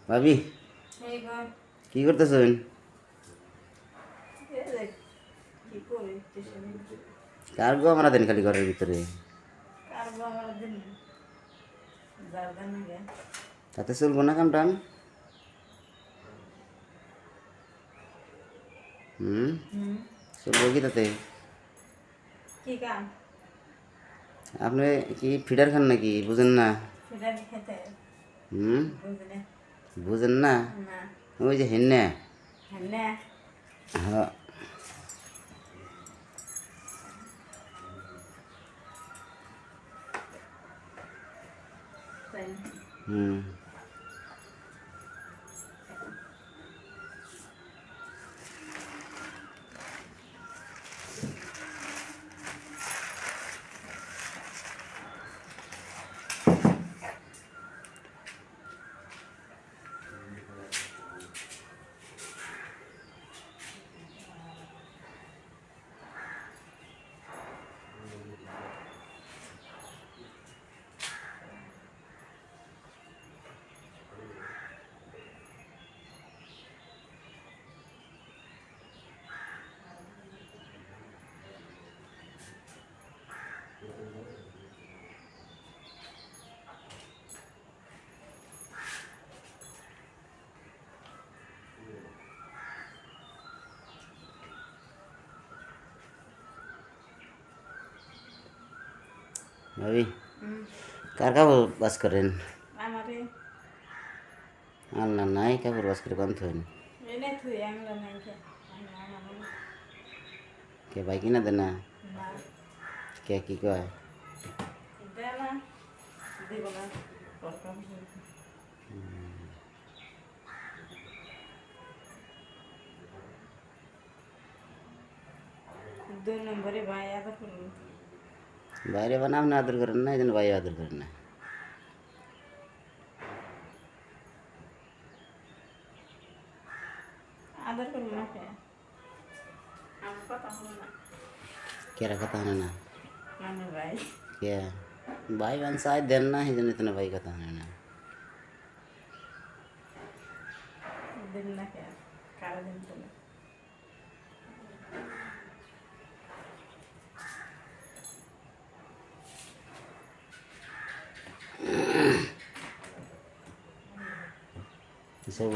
ভাবি এই ঘর কি করতেছেন? এই যে কি করি টিউশন কার গো আমরা দেন খালি ঘরের ভিতরে, কার বাবার দিন যার জানি গে তাতে চলবো না কাম টাম? হুম, হুম চলবো কি তাতে? কি কাম আপনি কি ফিডার খান নাকি বুঝেন না? সেটা খেতে হুম, বুঝলে বুঝেন না? না ওই যে হেন্না। হ্যাঁ হ্যাঁ। তাই না হুম, ভাবি হুম কার কাপড় বাস করেন? আমারে আল্লাহ নাই কাপড় বাস করে বান্ধ হন এনে তুই আমরা নাই কে আমার কে ভাই কিনা দেন না? না কে কি কয়? দে না দিব না দরকার দুই নম্বরে ভাই আদর করুন বাইরে বানা আপনি আদর করেন না, এই জন্য ভাই আদর করেন না। আদর করুন না কে আমার কথা হলো না কেরা কথা হয় না? আমার ভাই কে ভাই বান সাই দেন না, এই জন্য তো ভাই কথা হয় না। দিন না কে কারো দিন তো না এসব